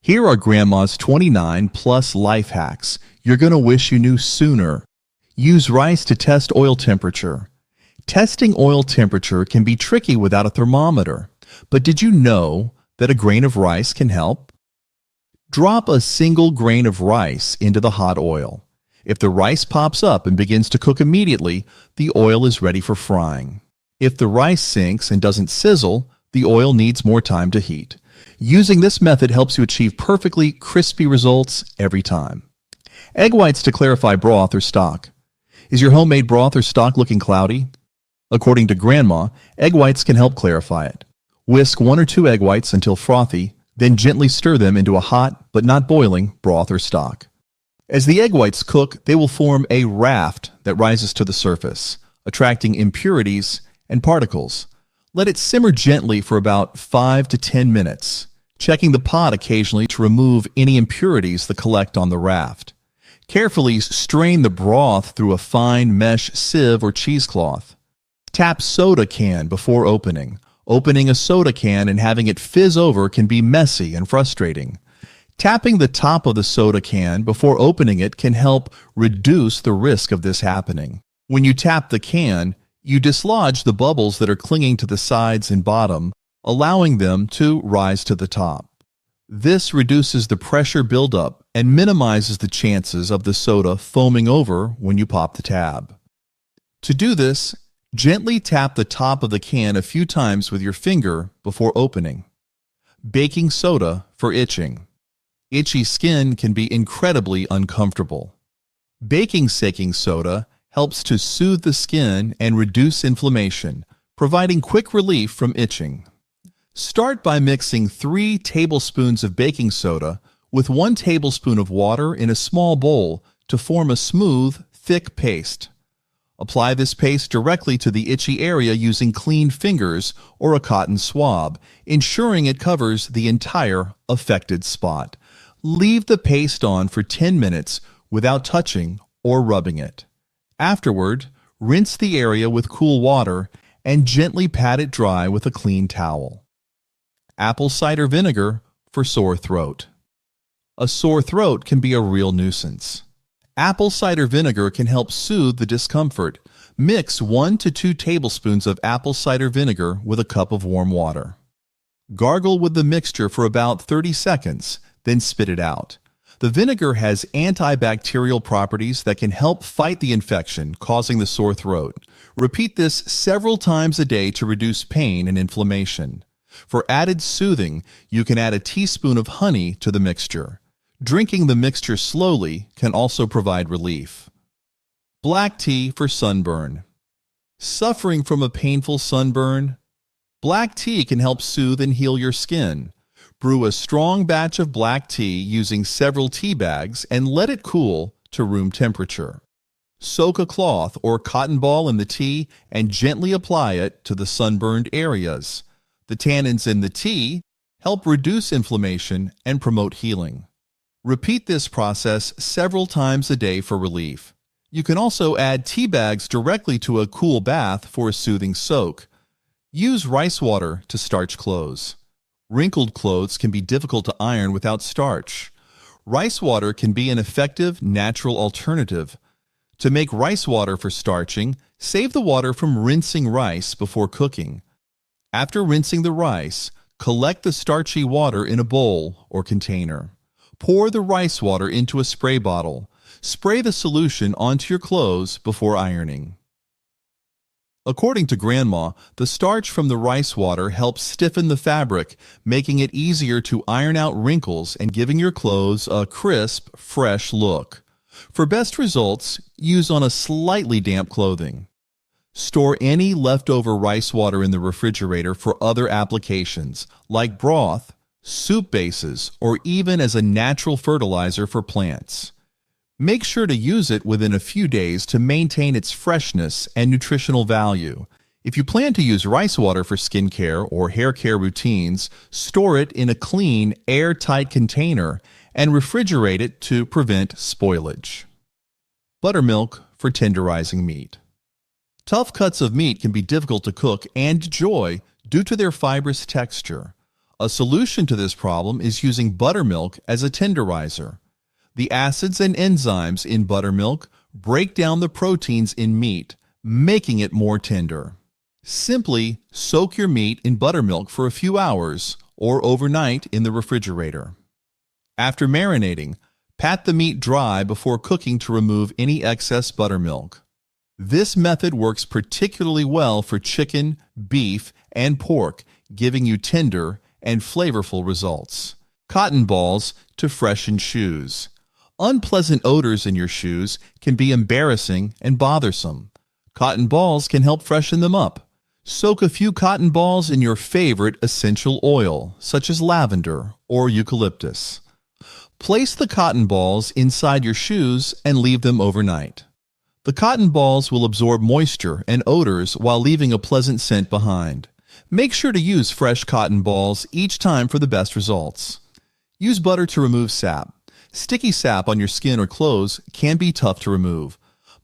Here are Grandma's 29 plus life hacks you're going to wish you knew sooner. Use rice to test oil temperature. Testing oil temperature can be tricky without a thermometer, but did you know that a grain of rice can help? Drop a single grain of rice into the hot oil. If the rice pops up and begins to cook immediately, the oil is ready for frying. If the rice sinks and doesn't sizzle, the oil needs more time to heat. Using this method helps you achieve perfectly crispy results every time. Egg whites to clarify broth or stock. Is your homemade broth or stock looking cloudy? According to Grandma, egg whites can help clarify it. Whisk 1 or 2 egg whites until frothy, then gently stir them into a hot, but not boiling, broth or stock. As the egg whites cook, they will form a raft that rises to the surface, attracting impurities and particles. Let it simmer gently for about 5 to 10 minutes, checking the pot occasionally to remove any impurities that collect on the raft. Carefully strain the broth through a fine mesh sieve or cheesecloth. Tap soda can before opening. Opening a soda can and having it fizz over can be messy and frustrating. Tapping the top of the soda can before opening it can help reduce the risk of this happening. When you tap the can, you dislodge the bubbles that are clinging to the sides and bottom, allowing them to rise to the top. This reduces the pressure buildup and minimizes the chances of the soda foaming over when you pop the tab. To do this, gently tap the top of the can a few times with your finger before opening. Baking soda for itching. Itchy skin can be incredibly uncomfortable. Baking soda helps to soothe the skin and reduce inflammation, providing quick relief from itching. Start by mixing 3 tablespoons of baking soda with 1 tablespoon of water in a small bowl to form a smooth, thick paste. Apply this paste directly to the itchy area using clean fingers or a cotton swab, ensuring it covers the entire affected spot. Leave the paste on for 10 minutes without touching or rubbing it. Afterward, rinse the area with cool water and gently pat it dry with a clean towel. Apple cider vinegar for sore throat. A sore throat can be a real nuisance. Apple cider vinegar can help soothe the discomfort. Mix 1 to 2 tablespoons of apple cider vinegar with a cup of warm water. Gargle with the mixture for about 30 seconds, then spit it out. The vinegar has antibacterial properties that can help fight the infection causing the sore throat. Repeat this several times a day to reduce pain and inflammation. For added soothing, you can add a teaspoon of honey to the mixture. Drinking the mixture slowly can also provide relief. Black tea for sunburn. Suffering from a painful sunburn? Black tea can help soothe and heal your skin. Brew a strong batch of black tea using several tea bags and let it cool to room temperature. Soak a cloth or cotton ball in the tea and gently apply it to the sunburned areas. The tannins in the tea help reduce inflammation and promote healing. Repeat this process several times a day for relief. You can also add tea bags directly to a cool bath for a soothing soak. Use rice water to starch clothes. Wrinkled clothes can be difficult to iron without starch. Rice water can be an effective, natural alternative. To make rice water for starching, save the water from rinsing rice before cooking. After rinsing the rice, collect the starchy water in a bowl or container. Pour the rice water into a spray bottle. Spray the solution onto your clothes before ironing. According to Grandma, the starch from the rice water helps stiffen the fabric, making it easier to iron out wrinkles and giving your clothes a crisp, fresh look. For best results, use on a slightly damp clothing. Store any leftover rice water in the refrigerator for other applications, like broth, soup bases, or even as a natural fertilizer for plants. Make sure to use it within a few days to maintain its freshness and nutritional value. If you plan to use rice water for skincare or hair care routines, store it in a clean, airtight container and refrigerate it to prevent spoilage. Buttermilk for tenderizing meat. Tough cuts of meat can be difficult to cook and enjoy due to their fibrous texture. A solution to this problem is using buttermilk as a tenderizer. The acids and enzymes in buttermilk break down the proteins in meat, making it more tender. Simply soak your meat in buttermilk for a few hours or overnight in the refrigerator. After marinating, pat the meat dry before cooking to remove any excess buttermilk. This method works particularly well for chicken, beef, and pork, giving you tender and flavorful results. Cotton balls to freshen shoes. Unpleasant odors in your shoes can be embarrassing and bothersome. Cotton balls can help freshen them up. Soak a few cotton balls in your favorite essential oil, such as lavender or eucalyptus. Place the cotton balls inside your shoes and leave them overnight. The cotton balls will absorb moisture and odors while leaving a pleasant scent behind. Make sure to use fresh cotton balls each time for the best results. Use butter to remove sap. Sticky sap on your skin or clothes can be tough to remove.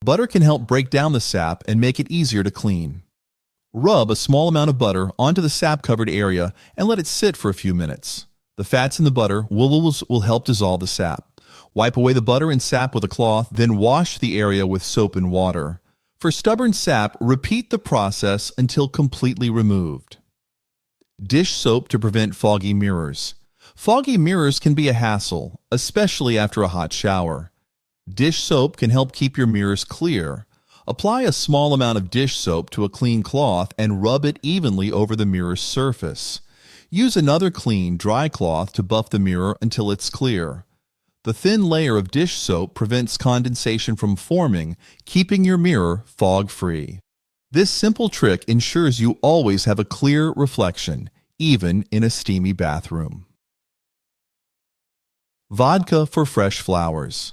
Butter can help break down the sap and make it easier to clean. Rub a small amount of butter onto the sap-covered area and let it sit for a few minutes. The fats in the butter will help dissolve the sap. Wipe away the butter and sap with a cloth, then wash the area with soap and water. For stubborn sap, repeat the process until completely removed. Dish soap to prevent foggy mirrors. Foggy mirrors can be a hassle, especially after a hot shower. Dish soap can help keep your mirrors clear. Apply a small amount of dish soap to a clean cloth and rub it evenly over the mirror's surface. Use another clean, dry cloth to buff the mirror until it's clear. The thin layer of dish soap prevents condensation from forming, keeping your mirror fog-free. This simple trick ensures you always have a clear reflection, even in a steamy bathroom. Vodka for fresh flowers.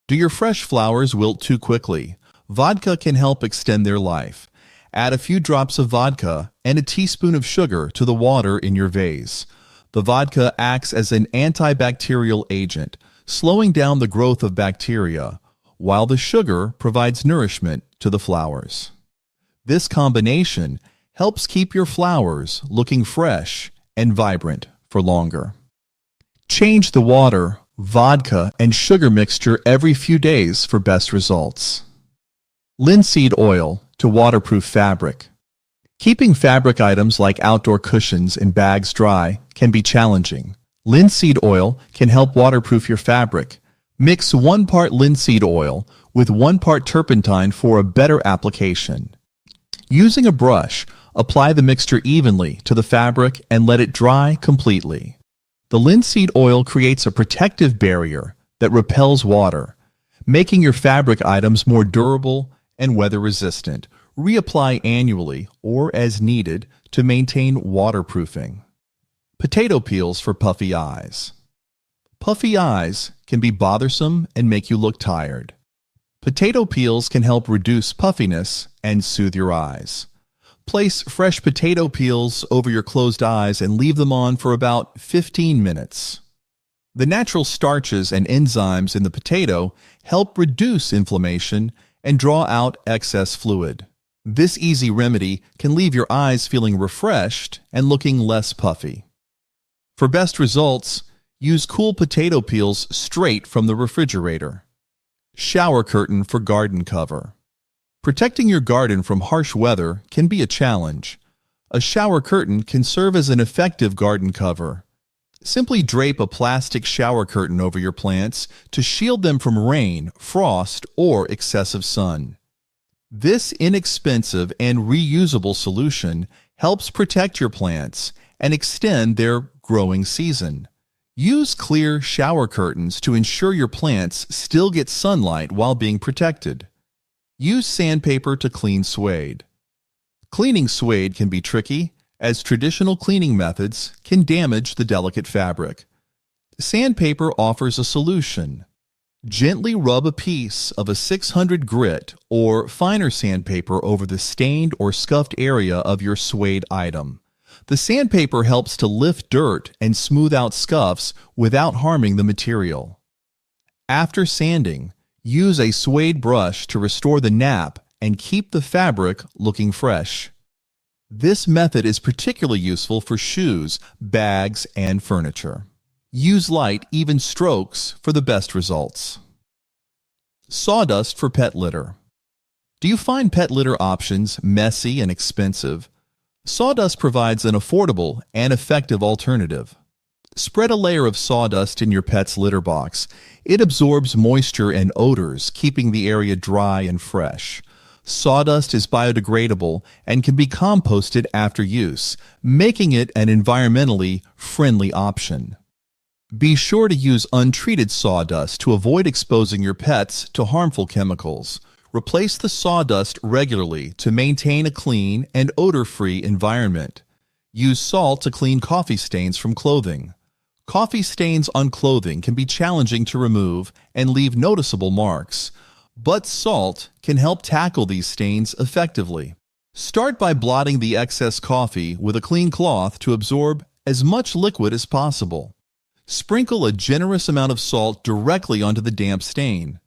Do your fresh flowers wilt too quickly? Vodka can help extend their life. Add a few drops of vodka and a teaspoon of sugar to the water in your vase. The vodka acts as an antibacterial agent, slowing down the growth of bacteria, while the sugar provides nourishment to the flowers. This combination helps keep your flowers looking fresh and vibrant for longer. Change the water, vodka, and sugar mixture every few days for best results. Linseed oil to waterproof fabric. Keeping fabric items like outdoor cushions and bags dry can be challenging. Linseed oil can help waterproof your fabric. Mix 1 part linseed oil with 1 part turpentine for a better application. Using a brush, apply the mixture evenly to the fabric and let it dry completely. The linseed oil creates a protective barrier that repels water, making your fabric items more durable and weather-resistant. Reapply annually or as needed to maintain waterproofing. Potato peels for puffy eyes. Puffy eyes can be bothersome and make you look tired. Potato peels can help reduce puffiness and soothe your eyes. Place fresh potato peels over your closed eyes and leave them on for about 15 minutes. The natural starches and enzymes in the potato help reduce inflammation and draw out excess fluid. This easy remedy can leave your eyes feeling refreshed and looking less puffy. For best results, use cool potato peels straight from the refrigerator. Shower curtain for garden cover. Protecting your garden from harsh weather can be a challenge. A shower curtain can serve as an effective garden cover. Simply drape a plastic shower curtain over your plants to shield them from rain, frost, or excessive sun. This inexpensive and reusable solution helps protect your plants and extend their growing season. Use clear shower curtains to ensure your plants still get sunlight while being protected. Use sandpaper to clean suede. Cleaning suede can be tricky, as traditional cleaning methods can damage the delicate fabric. Sandpaper offers a solution. Gently rub a piece of a 600 grit or finer sandpaper over the stained or scuffed area of your suede item. The sandpaper helps to lift dirt and smooth out scuffs without harming the material. After sanding, use a suede brush to restore the nap and keep the fabric looking fresh. This method is particularly useful for shoes, bags, and furniture. Use light, even strokes for the best results. Sawdust for pet litter. Do you find pet litter options messy and expensive? Sawdust provides an affordable and effective alternative. Spread a layer of sawdust in your pet's litter box. It absorbs moisture and odors, keeping the area dry and fresh. Sawdust is biodegradable and can be composted after use, making it an environmentally friendly option. Be sure to use untreated sawdust to avoid exposing your pets to harmful chemicals. Replace the sawdust regularly to maintain a clean and odor-free environment. Use salt to clean coffee stains from clothing. Coffee stains on clothing can be challenging to remove and leave noticeable marks, but salt can help tackle these stains effectively. Start by blotting the excess coffee with a clean cloth to absorb as much liquid as possible. Sprinkle a generous amount of salt directly onto the damp stain.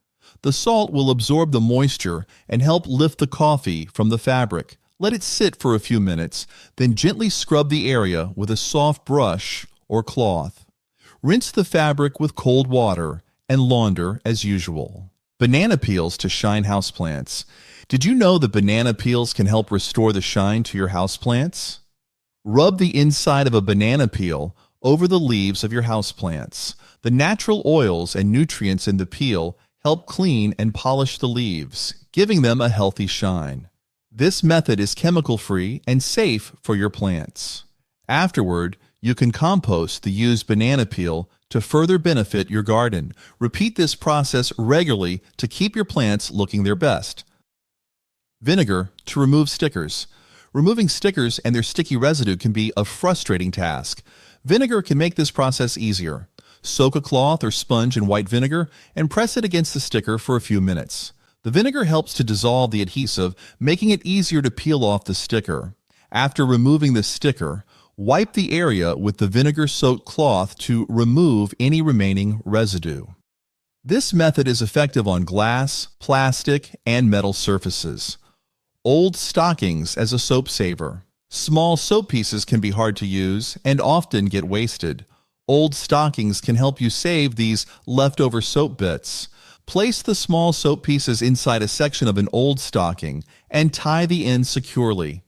The salt will absorb the moisture and help lift the coffee from the fabric. Let it sit for a few minutes, then gently scrub the area with a soft brush or cloth. Rinse the fabric with cold water and launder as usual. Banana peels to shine houseplants. Did you know that banana peels can help restore the shine to your houseplants? Rub the inside of a banana peel over the leaves of your houseplants. The natural oils and nutrients in the peel help clean and polish the leaves, giving them a healthy shine. This method is chemical-free and safe for your plants. Afterward, you can compost the used banana peel to further benefit your garden. Repeat this process regularly to keep your plants looking their best. Vinegar to remove stickers. Removing stickers and their sticky residue can be a frustrating task. Vinegar can make this process easier. Soak a cloth or sponge in white vinegar and press it against the sticker for a few minutes. The vinegar helps to dissolve the adhesive, making it easier to peel off the sticker. After removing the sticker, wipe the area with the vinegar-soaked cloth to remove any remaining residue. This method is effective on glass, plastic, and metal surfaces. Old stockings as a soap saver. Small soap pieces can be hard to use and often get wasted. Old stockings can help you save these leftover soap bits. Place the small soap pieces inside a section of an old stocking and tie the ends securely.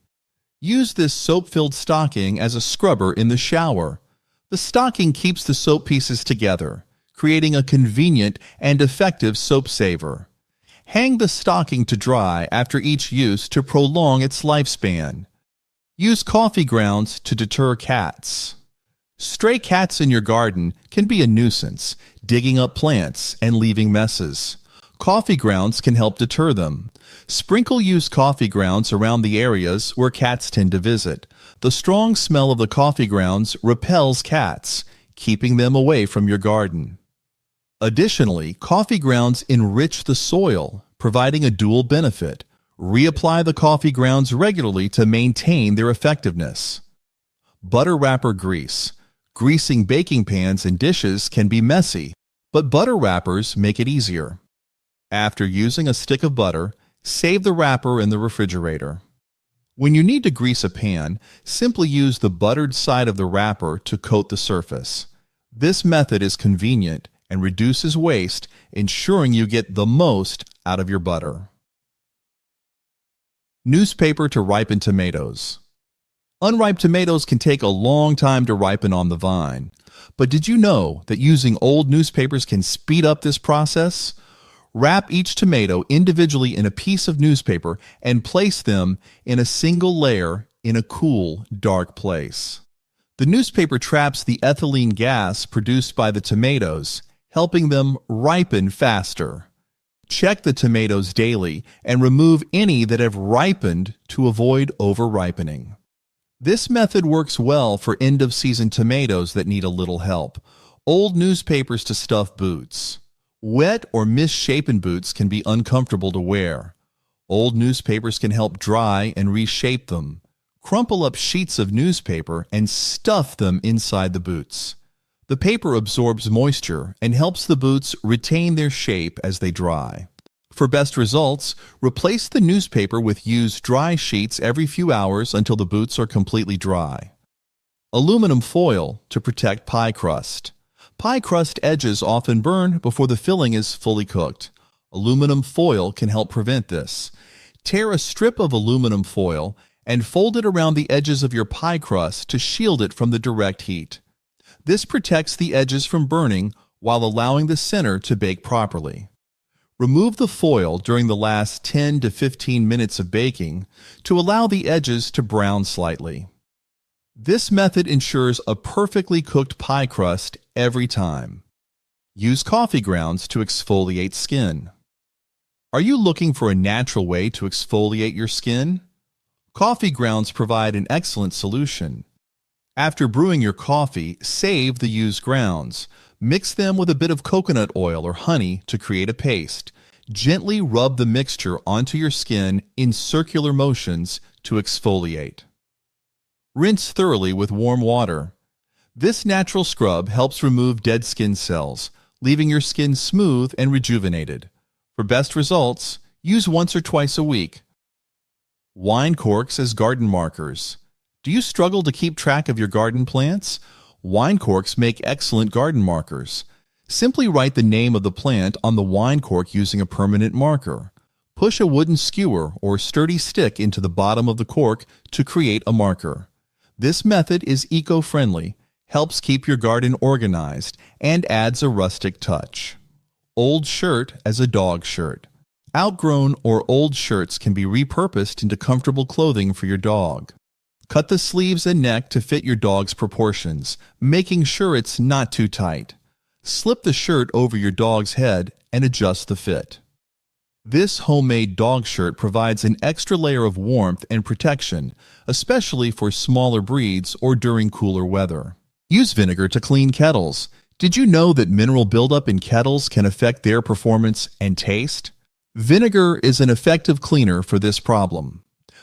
Use this soap-filled stocking as a scrubber in the shower. The stocking keeps the soap pieces together, creating a convenient and effective soap saver. Hang the stocking to dry after each use to prolong its lifespan. Use coffee grounds to deter cats. Stray cats in your garden can be a nuisance, digging up plants and leaving messes. Coffee grounds can help deter them. Sprinkle used coffee grounds around the areas where cats tend to visit. The strong smell of the coffee grounds repels cats, keeping them away from your garden. Additionally, coffee grounds enrich the soil, providing a dual benefit. Reapply the coffee grounds regularly to maintain their effectiveness. Butter wrapper grease. Greasing baking pans and dishes can be messy, but butter wrappers make it easier. After using a stick of butter, save the wrapper in the refrigerator. When you need to grease a pan, simply use the buttered side of the wrapper to coat the surface. This method is convenient and reduces waste, ensuring you get the most out of your butter. Newspaper to ripen tomatoes. Unripe tomatoes can take a long time to ripen on the vine. But did you know that using old newspapers can speed up this process? Wrap each tomato individually in a piece of newspaper and place them in a single layer in a cool, dark place. The newspaper traps the ethylene gas produced by the tomatoes, helping them ripen faster. Check the tomatoes daily and remove any that have ripened to avoid over-ripening. This method works well for end-of-season tomatoes that need a little help. Old newspapers to stuff boots. Wet or misshapen boots can be uncomfortable to wear. Old newspapers can help dry and reshape them. Crumple up sheets of newspaper and stuff them inside the boots. The paper absorbs moisture and helps the boots retain their shape as they dry. For best results, replace the newspaper with used dry sheets every few hours until the boots are completely dry. Aluminum foil to protect pie crust. Pie crust edges often burn before the filling is fully cooked. Aluminum foil can help prevent this. Tear a strip of aluminum foil and fold it around the edges of your pie crust to shield it from the direct heat. This protects the edges from burning while allowing the center to bake properly. Remove the foil during the last 10 to 15 minutes of baking to allow the edges to brown slightly. This method ensures a perfectly cooked pie crust every time. Use coffee grounds to exfoliate skin. Are you looking for a natural way to exfoliate your skin? Coffee grounds provide an excellent solution. After brewing your coffee, save the used grounds. Mix them with a bit of coconut oil or honey to create a paste. Gently rub the mixture onto your skin in circular motions to exfoliate. Rinse thoroughly with warm water. This natural scrub helps remove dead skin cells, leaving your skin smooth and rejuvenated. For best results, use once or twice a week. Wine corks as garden markers. Do you struggle to keep track of your garden plants? Wine corks make excellent garden markers. Simply write the name of the plant on the wine cork using a permanent marker. Push a wooden skewer or sturdy stick into the bottom of the cork to create a marker. This method is eco-friendly, helps keep your garden organized, and adds a rustic touch. Old shirt as a dog shirt. Outgrown or old shirts can be repurposed into comfortable clothing for your dog. Cut the sleeves and neck to fit your dog's proportions, making sure it's not too tight. Slip the shirt over your dog's head and adjust the fit. This homemade dog shirt provides an extra layer of warmth and protection, especially for smaller breeds or during cooler weather. Use vinegar to clean kettles. Did you know that mineral buildup in kettles can affect their performance and taste? Vinegar is an effective cleaner for this problem.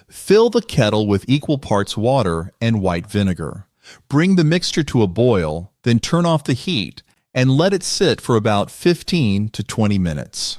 Fill the kettle with equal parts water and white vinegar. Bring the mixture to a boil, then turn off the heat and let it sit for about 15 to 20 minutes.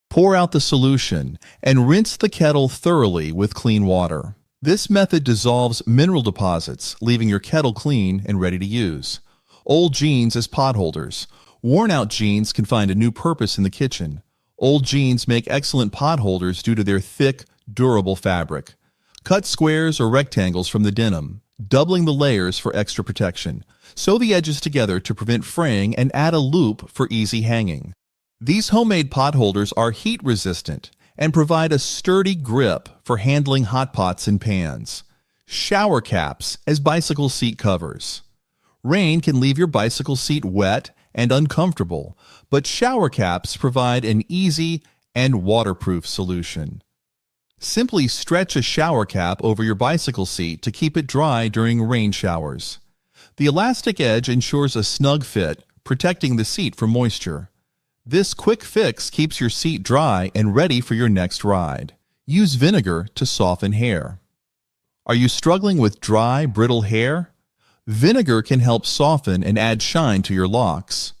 Pour out the solution and rinse the kettle thoroughly with clean water. This method dissolves mineral deposits, leaving your kettle clean and ready to use. Old jeans as pot holders. Worn-out jeans can find a new purpose in the kitchen. Old jeans make excellent pot holders due to their thick, durable fabric. Cut squares or rectangles from the denim, doubling the layers for extra protection. Sew the edges together to prevent fraying and add a loop for easy hanging. These homemade pot holders are heat resistant and provide a sturdy grip for handling hot pots and pans. Shower caps as bicycle seat covers. Rain can leave your bicycle seat wet and uncomfortable, but shower caps provide an easy and waterproof solution. Simply stretch a shower cap over your bicycle seat to keep it dry during rain showers. The elastic edge ensures a snug fit, protecting the seat from moisture. This quick fix keeps your seat dry and ready for your next ride. Use vinegar to soften hair. Are you struggling with dry, brittle hair? Vinegar can help soften and add shine to your locks.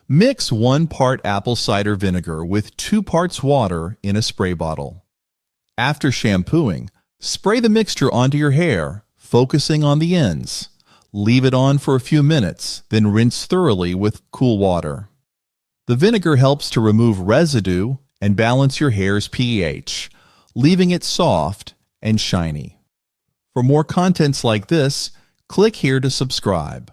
Mix 1 part apple cider vinegar with 2 parts water in a spray bottle. After shampooing, spray the mixture onto your hair, focusing on the ends. Leave it on for a few minutes, then rinse thoroughly with cool water. The vinegar helps to remove residue and balance your hair's pH, leaving it soft and shiny. For more contents like this, click here to subscribe.